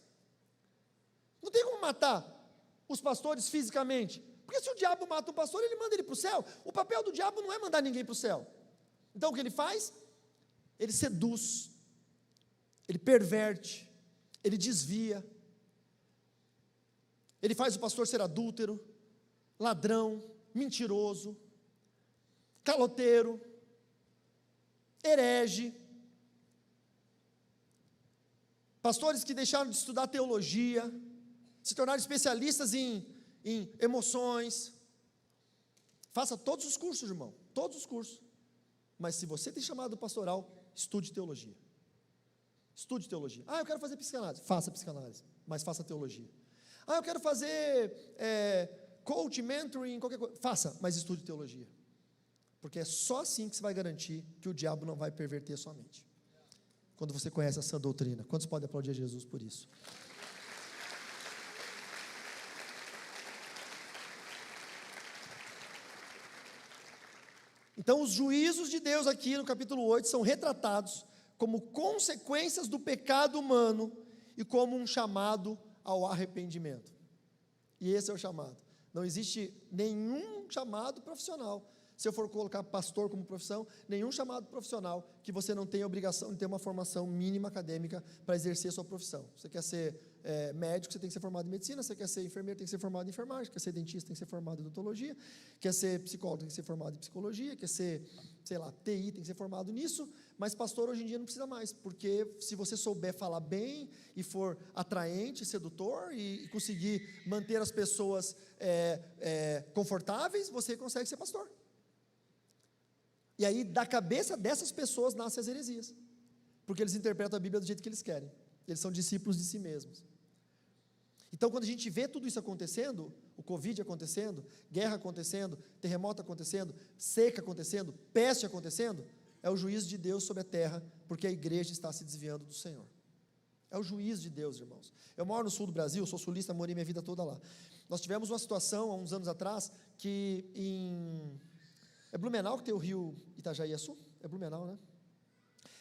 Não tem como matar os pastores fisicamente, porque se o diabo mata um pastor, ele manda ele para o céu. O papel do diabo não é mandar ninguém para o céu. Então o que ele faz? Ele seduz, ele perverte, ele desvia, ele faz o pastor ser adúltero, ladrão, mentiroso, caloteiro, herege. Pastores que deixaram de estudar teologia, se tornaram especialistas em emoções. Faça todos os cursos, irmão, todos os cursos. Mas se você tem chamado pastoral, estude teologia. Estude teologia. Ah, eu quero fazer psicanálise. Faça psicanálise, mas faça teologia. Ah, eu quero fazer coach, mentoring, qualquer coisa. Faça, mas estude teologia. Porque é só assim que você vai garantir que o diabo não vai perverter a sua mente. Quando você conhece essa doutrina. Quantos podem aplaudir a Jesus por isso? Então, os juízos de Deus aqui no capítulo 8 são retratados como consequências do pecado humano e como um chamado ao arrependimento. E esse é o chamado. Não existe nenhum chamado profissional. Se eu for colocar pastor como profissão, nenhum chamado profissional que você não tenha obrigação de ter uma formação mínima acadêmica para exercer a sua profissão. Você quer ser médico, você tem que ser formado em medicina. Você quer ser enfermeiro, tem que ser formado em enfermagem. Quer ser dentista, tem que ser formado em odontologia. Quer ser psicólogo, tem que ser formado em psicologia. Quer ser, sei lá, TI, tem que ser formado nisso. Mas pastor hoje em dia não precisa mais, porque se você souber falar bem e for atraente, sedutor e conseguir manter as pessoas confortáveis, você consegue ser pastor. E aí, da cabeça dessas pessoas nascem as heresias, porque eles interpretam a Bíblia do jeito que eles querem. Eles são discípulos de si mesmos. Então, quando a gente vê tudo isso acontecendo, o Covid acontecendo, guerra acontecendo, terremoto acontecendo, seca acontecendo, peste acontecendo, é o juízo de Deus sobre a terra, porque a igreja está se desviando do Senhor. É o juízo de Deus, irmãos. Eu moro no sul do Brasil, sou sulista, morei minha vida toda lá. Nós tivemos uma situação, há uns anos atrás, que é Blumenau que tem o rio Itajaí-Açu? É Blumenau, né?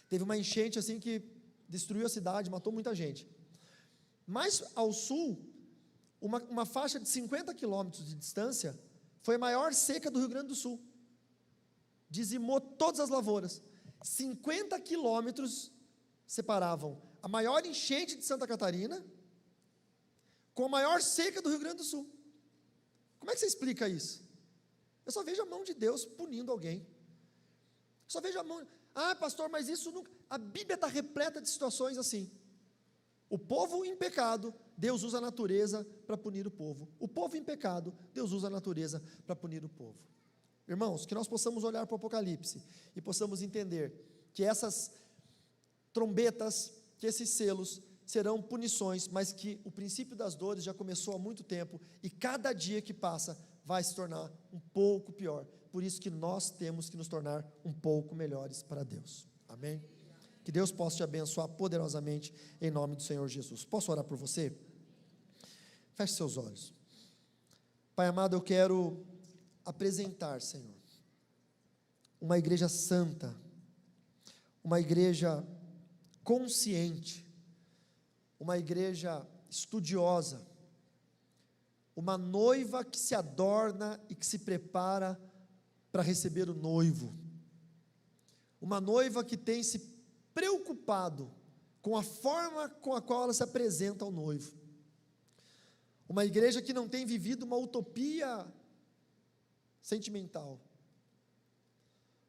Teve uma enchente assim que destruiu a cidade, matou muita gente. Mais ao sul, uma faixa de 50 quilômetros de distância, foi a maior seca do Rio Grande do Sul. Dizimou todas as lavouras. 50 quilômetros separavam a maior enchente de Santa Catarina com a maior seca do Rio Grande do Sul. Como é que você explica isso? Eu só vejo a mão de Deus punindo alguém. Só vejo a mão. Ah, pastor, mas isso nunca. A Bíblia está repleta de situações assim. O povo em pecado, Deus usa a natureza para punir o povo. O povo em pecado, Deus usa a natureza para punir o povo. Irmãos, que nós possamos olhar para o Apocalipse e possamos entender que essas trombetas, que esses selos serão punições, mas que o princípio das dores já começou há muito tempo e cada dia que passa vai se tornar um pouco pior. Por isso que nós temos que nos tornar um pouco melhores para Deus. Amém? Que Deus possa te abençoar poderosamente em nome do Senhor Jesus. Posso orar por você? Feche seus olhos. Pai amado, eu quero apresentar, Senhor, uma igreja santa, uma igreja consciente, uma igreja estudiosa, uma noiva que se adorna e que se prepara para receber o noivo, uma noiva que tem se preocupado com a forma com a qual ela se apresenta ao noivo, uma igreja que não tem vivido uma utopia sentimental,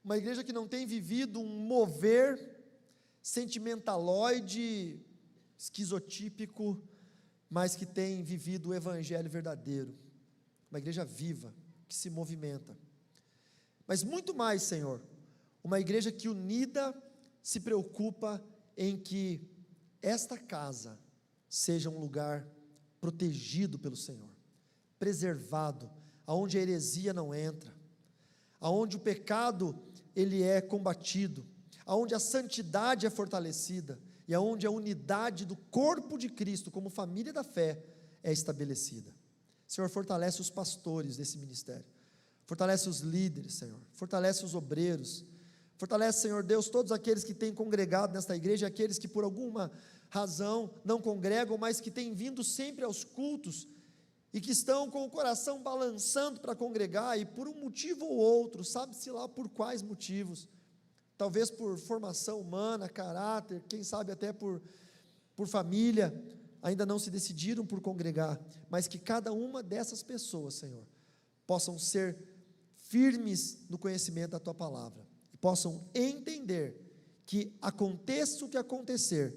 uma igreja que não tem vivido um mover sentimentaloide, esquizotípico, mas que tem vivido o evangelho verdadeiro, uma igreja viva, que se movimenta, mas muito mais, Senhor, uma igreja que unida se preocupa em que esta casa seja um lugar protegido pelo Senhor, preservado, aonde a heresia não entra, aonde o pecado ele é combatido, aonde a santidade é fortalecida e aonde a unidade do corpo de Cristo como família da fé é estabelecida. Senhor, fortalece os pastores desse ministério, fortalece os líderes, Senhor, fortalece os obreiros, fortalece, Senhor Deus, todos aqueles que têm congregado nesta igreja, aqueles que por alguma razão não congregam, mas que têm vindo sempre aos cultos e que estão com o coração balançando para congregar e por um motivo ou outro, sabe-se lá por quais motivos, talvez por formação humana, caráter, quem sabe até por família, ainda não se decidiram por congregar, mas que cada uma dessas pessoas, Senhor, possam ser firmes no conhecimento da Tua Palavra, e possam entender que aconteça o que acontecer,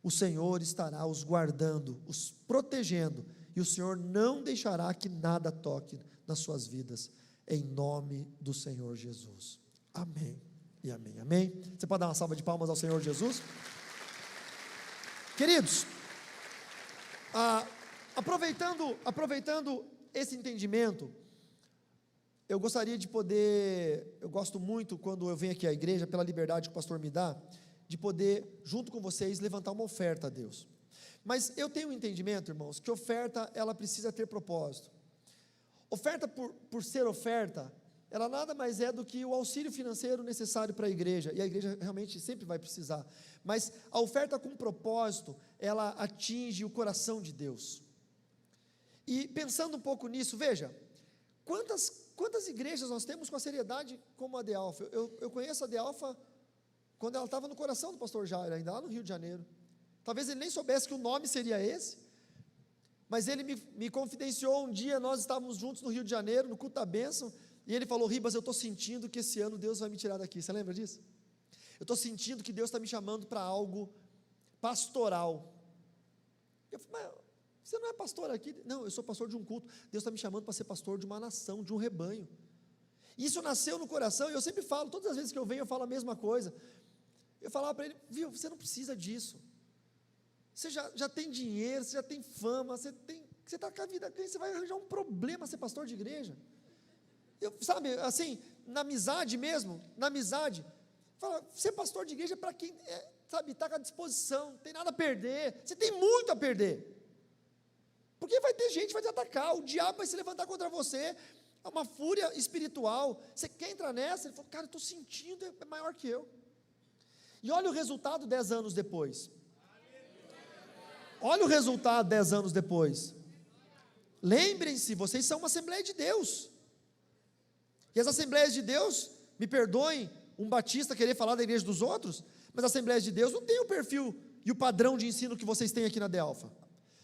o Senhor estará os guardando, os protegendo, e o Senhor não deixará que nada toque nas suas vidas, em nome do Senhor Jesus. Amém e amém, amém. Você pode dar uma salva de palmas ao Senhor Jesus? Queridos, aproveitando esse entendimento, eu gostaria de poder, eu gosto muito quando eu venho aqui à igreja, pela liberdade que o pastor me dá, de poder, junto com vocês, levantar uma oferta a Deus. Mas eu tenho um entendimento, irmãos, que oferta, ela precisa ter propósito. Oferta por ser oferta, ela nada mais é do que o auxílio financeiro necessário para a igreja, e a igreja realmente sempre vai precisar, mas a oferta com propósito, ela atinge o coração de Deus. E pensando um pouco nisso, veja, quantas igrejas nós temos com a seriedade como a de Alfa? Eu conheço a de Alfa quando ela estava no coração do pastor Jair, ainda lá no Rio de Janeiro. Talvez ele nem soubesse que o nome seria esse, mas ele me confidenciou um dia, nós estávamos juntos no Rio de Janeiro, no culto da bênção, e ele falou: Ribas, eu estou sentindo que esse ano Deus vai me tirar daqui. Você lembra disso? Eu estou sentindo que Deus está me chamando para algo pastoral. Eu falei: mas você não é pastor aqui? Não, eu sou pastor de um culto. Deus está me chamando para ser pastor de uma nação, de um rebanho. Isso nasceu no coração, e eu sempre falo, todas as vezes que eu venho eu falo a mesma coisa. Eu falava para ele: viu, você não precisa disso. Você já tem dinheiro, você já tem fama, você está com a vida ganha, você vai arranjar um problema ser pastor de igreja. Sabe, assim, na amizade mesmo, fala, ser pastor de igreja é para quem, sabe, está à disposição, não tem nada a perder, você tem muito a perder. Porque vai ter gente que vai te atacar, o diabo vai se levantar contra você, é uma fúria espiritual, você quer entrar nessa? Ele falou: cara, eu estou sentindo, é maior que eu. E olha o resultado 10 anos depois. Olha o resultado 10 anos depois. Lembrem-se, vocês são uma Assembleia de Deus. E as Assembleias de Deus, me perdoem um batista querer falar da igreja dos outros, mas as Assembleias de Deus não tem o perfil e o padrão de ensino que vocês têm aqui na de Alfa.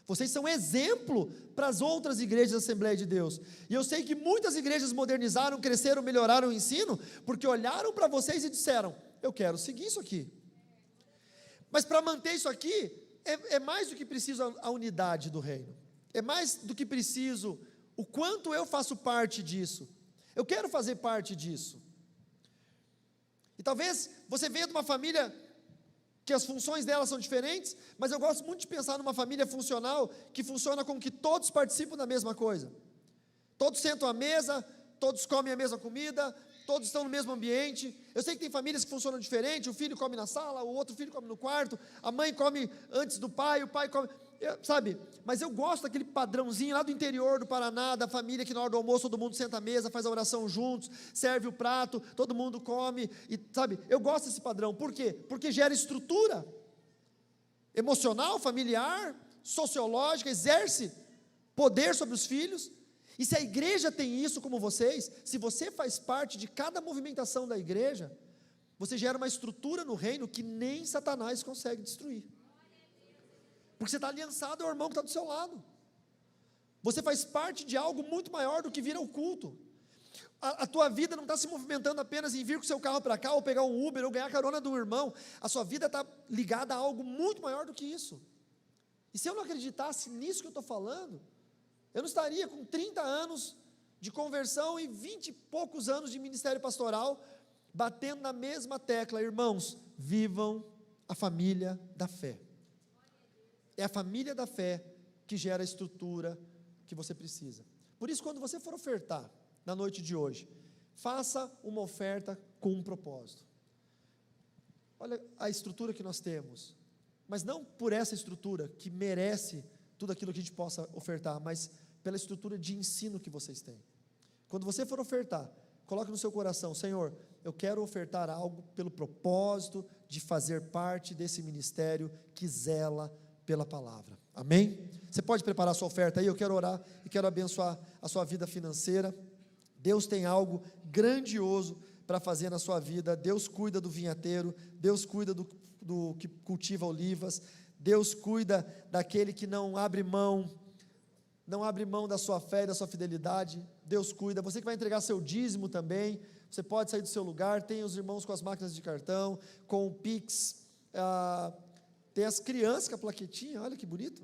Vocês são exemplo para as outras igrejas da Assembleia de Deus. E eu sei que muitas igrejas modernizaram, cresceram, melhoraram o ensino, porque olharam para vocês e disseram: eu quero seguir isso aqui. Mas para manter isso aqui, é mais do que preciso a unidade do reino. É mais do que preciso o quanto eu faço parte disso. Eu quero fazer parte disso. E talvez você venha de uma família que as funções dela são diferentes, mas eu gosto muito de pensar numa família funcional, que funciona com que todos participam da mesma coisa. Todos sentam à mesa, todos comem a mesma comida, todos estão no mesmo ambiente. Eu sei que tem famílias que funcionam diferente, o filho come na sala, o outro filho come no quarto, a mãe come antes do pai, o pai come, sabe? Mas eu gosto daquele padrãozinho lá do interior do Paraná, da família que na hora do almoço todo mundo senta à mesa, faz a oração juntos, serve o prato, todo mundo come, e sabe? Eu gosto desse padrão. Por quê? Porque gera estrutura emocional, familiar, sociológica, exerce poder sobre os filhos. E se a igreja tem isso como vocês, se você faz parte de cada movimentação da igreja, você gera uma estrutura no reino que nem Satanás consegue destruir. Porque você está aliançado ao irmão que está do seu lado. Você faz parte de algo muito maior do que vir ao culto. A tua vida não está se movimentando apenas em vir com o seu carro para cá, ou pegar um Uber, ou ganhar carona do irmão. A sua vida está ligada a algo muito maior do que isso. E se eu não acreditasse nisso que eu estou falando, eu não estaria com 30 anos de conversão e 20 e poucos anos de ministério pastoral, batendo na mesma tecla: irmãos, vivam a família da fé. É a família da fé que gera a estrutura que você precisa. Por isso, quando você for ofertar na noite de hoje, faça uma oferta com um propósito. Olha a estrutura que nós temos, mas não por essa estrutura que merece tudo aquilo que a gente possa ofertar, mas pela estrutura de ensino que vocês têm. Quando você for ofertar, coloque no seu coração: Senhor, eu quero ofertar algo pelo propósito de fazer parte desse ministério que zela pela palavra. Amém? Você pode preparar a sua oferta aí. Eu quero orar e quero abençoar a sua vida financeira. Deus tem algo grandioso para fazer na sua vida. Deus cuida do vinhateiro, Deus cuida do que cultiva olivas, Deus cuida daquele que não abre mão da sua fé e da sua fidelidade. Deus cuida. Você que vai entregar seu dízimo também, você pode sair do seu lugar. Tem os irmãos com as máquinas de cartão, com o Pix, tem as crianças com a plaquetinha. Olha que bonito,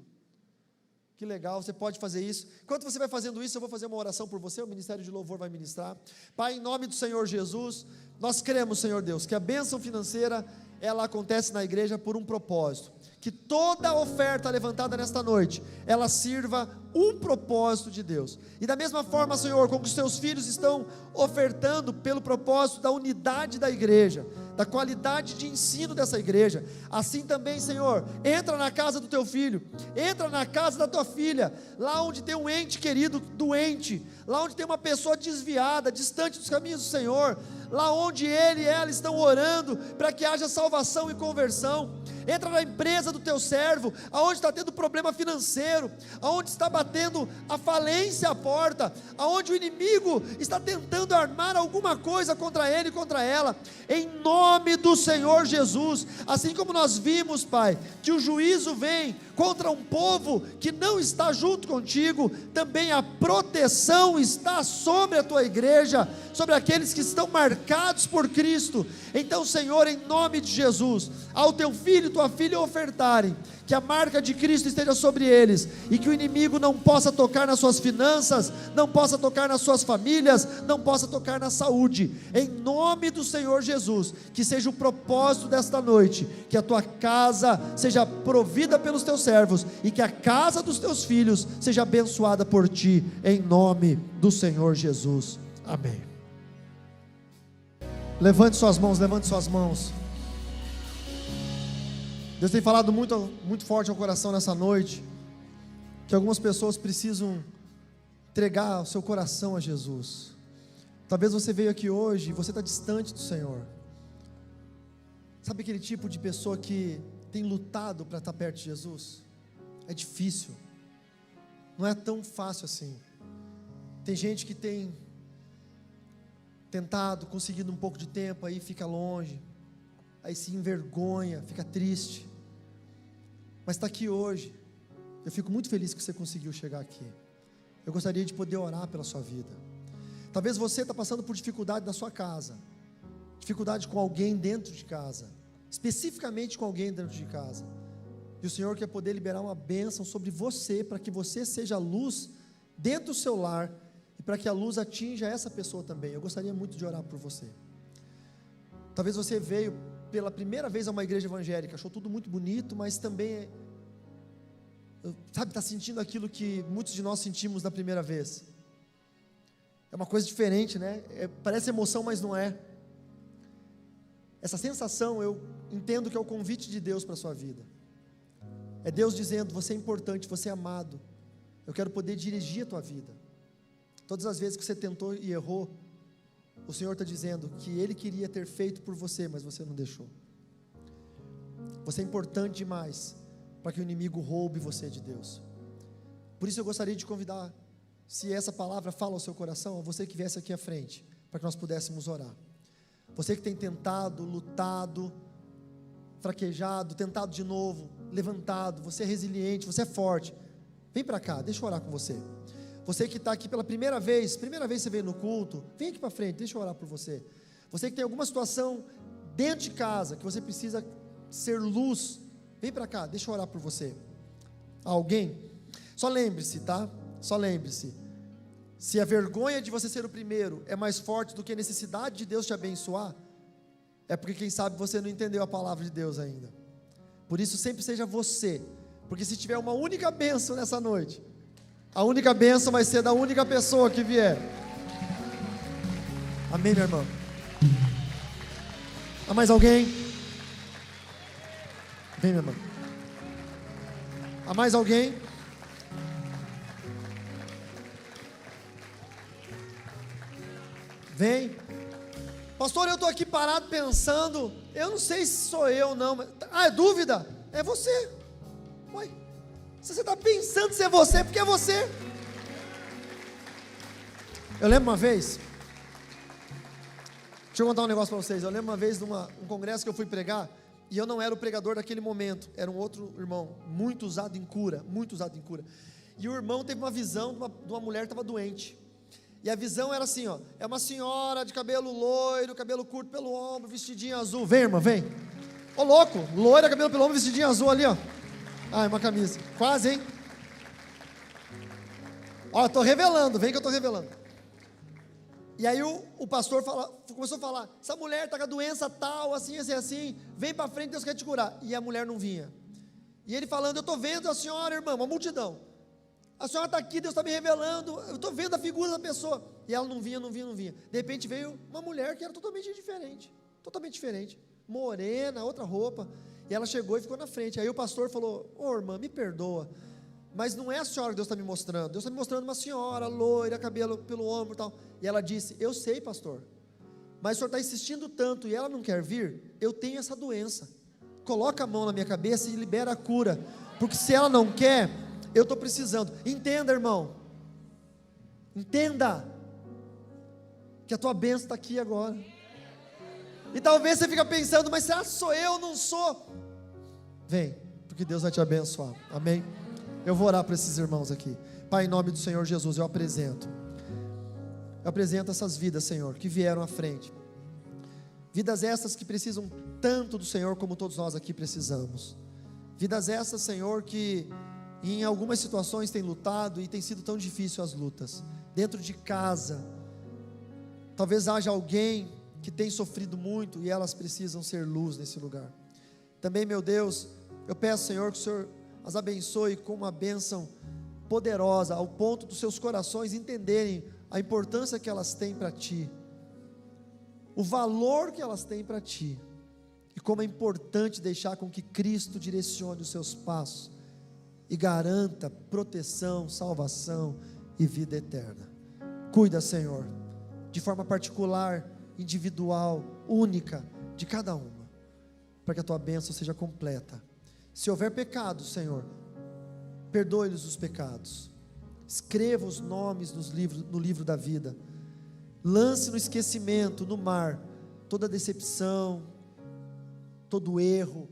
que legal, você pode fazer isso. Enquanto você vai fazendo isso, eu vou fazer uma oração por você, o Ministério de Louvor vai ministrar. Pai, em nome do Senhor Jesus, nós cremos, Senhor Deus, que a bênção financeira, ela acontece na igreja por um propósito, que toda oferta levantada nesta noite, ela sirva um propósito de Deus. E da mesma forma, Senhor, como os teus filhos estão ofertando pelo propósito da unidade da igreja, da qualidade de ensino dessa igreja, assim também, Senhor, entra na casa do teu filho, entra na casa da tua filha, lá onde tem um ente querido doente, lá onde tem uma pessoa desviada, distante dos caminhos do Senhor, lá onde ele e ela estão orando para que haja salvação e conversão. Entra na empresa do teu servo, aonde está tendo problema financeiro, aonde está batendo a falência à porta, aonde o inimigo está tentando armar alguma coisa contra ele e contra ela, em nome do Senhor Jesus. Assim como nós vimos, Pai, que o juízo vem contra um povo que não está junto contigo, também a proteção está sobre a tua igreja, sobre aqueles que estão marcados por Cristo. Então, Senhor, em nome de Jesus, ao teu filho e tua filha ofertarem, que a marca de Cristo esteja sobre eles, e que o inimigo não possa tocar nas suas finanças, não possa tocar nas suas famílias, não possa tocar na saúde, em nome do Senhor Jesus. Que seja o propósito desta noite, que a tua casa seja provida pelos teus servos, e que a casa dos teus filhos seja abençoada por ti, em nome do Senhor Jesus, amém. Levante suas mãos, levante suas mãos. Deus tem falado muito forte ao coração nessa noite, que algumas pessoas precisam entregar o seu coração a Jesus. Talvez você veio aqui hoje e você está distante do Senhor. Sabe aquele tipo de pessoa que tem lutado para estar perto de Jesus? É difícil, não é tão fácil assim. Tem gente que tem tentado, conseguido um pouco de tempo, aí fica longe, aí se envergonha, fica triste, mas está aqui hoje. Eu fico muito feliz que você conseguiu chegar aqui. Eu gostaria de poder orar pela sua vida. Talvez você está passando por dificuldade na sua casa, dificuldade com alguém dentro de casa, especificamente com alguém dentro de casa, e o Senhor quer poder liberar uma bênção sobre você, para que você seja luz dentro do seu lar, e para que a luz atinja essa pessoa também. Eu gostaria muito de orar por você. Talvez você veio pela primeira vez a uma igreja evangélica, achou tudo muito bonito, mas também, sabe, está sentindo aquilo que muitos de nós sentimos na primeira vez. É uma coisa diferente, né? Parece emoção, mas não é. Essa sensação, eu entendo que é o convite de Deus para a sua vida. É Deus dizendo: você é importante, você é amado, eu quero poder dirigir a tua vida. Todas as vezes que você tentou e errou, o Senhor está dizendo que Ele queria ter feito por você, mas você não deixou. Você é importante demais para que o inimigo roube você de Deus. Por isso eu gostaria de convidar, se essa palavra fala ao seu coração, você que viesse aqui à frente, para que nós pudéssemos orar. Você que tem tentado, lutado, fraquejado, tentado de novo, levantado, você é resiliente, você é forte, vem para cá, deixa eu orar com você. Você que está aqui pela primeira vez você veio no culto, vem aqui para frente, deixa eu orar por você. Você que tem alguma situação dentro de casa, que você precisa ser luz, vem para cá, deixa eu orar por você. Alguém? Só lembre-se, tá? Só lembre-se, se a vergonha de você ser o primeiro é mais forte do que a necessidade de Deus te abençoar, é porque quem sabe você não entendeu a palavra de Deus ainda. Por isso sempre seja você, porque se tiver uma única bênção nessa noite, a única bênção vai ser da única pessoa que vier. Amém, meu irmão? Há mais alguém? Vem, meu irmão. Há mais alguém? Vem. Pastor, eu estou aqui parado pensando, eu não sei se sou eu não, mas... é dúvida? É você. Ué, se você está pensando se é você, porque é você. Eu lembro uma vez, deixa eu contar um negócio para vocês. Eu lembro uma vez de um congresso que eu fui pregar, e eu não era o pregador daquele momento, era um outro irmão, muito usado em cura, e o irmão teve uma visão de uma mulher que estava doente, e a visão era assim, ó, é uma senhora de cabelo loiro, cabelo curto pelo ombro, vestidinho azul. Vem, irmã, vem. Ô louco, loira, cabelo pelo ombro, vestidinho azul ali, ó. Ah, é uma camisa, quase, hein? Ó, estou revelando, vem que eu estou revelando. E aí o pastor começou a falar: essa mulher está com a doença tal, assim, assim, assim, vem para frente, Deus quer te curar. E a mulher não vinha. E ele falando: eu estou vendo a senhora, irmã, uma multidão. a senhora está aqui, Deus está me revelando, eu estou vendo a figura da pessoa. E ela não vinha. De repente veio uma mulher que era totalmente diferente, morena, outra roupa, e ela chegou e ficou na frente. Aí o pastor falou: ô irmã, me perdoa, mas não é a senhora que Deus está me mostrando, Deus está me mostrando uma senhora, loira, cabelo pelo ombro e tal. E ela disse: eu sei, pastor, mas o senhor está insistindo tanto e ela não quer vir, eu tenho essa doença, coloca a mão na minha cabeça e libera a cura, porque se ela não quer, eu estou precisando. Entenda, irmão, entenda, que a tua bênção está aqui agora. E talvez você fica pensando: mas será que sou eu, não sou? Vem, porque Deus vai te abençoar, amém? Eu vou orar para esses irmãos aqui. Pai, em nome do Senhor Jesus, eu apresento essas vidas, Senhor, que vieram à frente, vidas essas que precisam tanto do Senhor, como todos nós aqui precisamos, vidas essas, Senhor, que em algumas situações têm lutado, e tem sido tão difícil as lutas, dentro de casa, talvez haja alguém que tem sofrido muito, e elas precisam ser luz nesse lugar. Também, meu Deus, eu peço, Senhor, que o Senhor as abençoe com uma bênção poderosa, ao ponto dos seus corações entenderem a importância que elas têm para Ti, o valor que elas têm para Ti, e como é importante deixar com que Cristo direcione os seus passos, e garanta proteção, salvação e vida eterna. Cuida, Senhor, de forma particular, individual, única, de cada uma, para que a Tua bênção seja completa. Se houver pecado, Senhor, perdoe-lhes os pecados, escreva os nomes no livro da vida, lance no esquecimento, no mar, toda decepção, todo erro,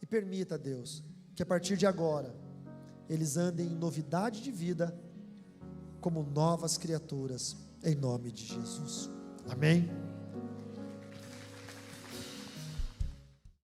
e permita, Deus, que a partir de agora, eles andem em novidade de vida, como novas criaturas, em nome de Jesus, amém?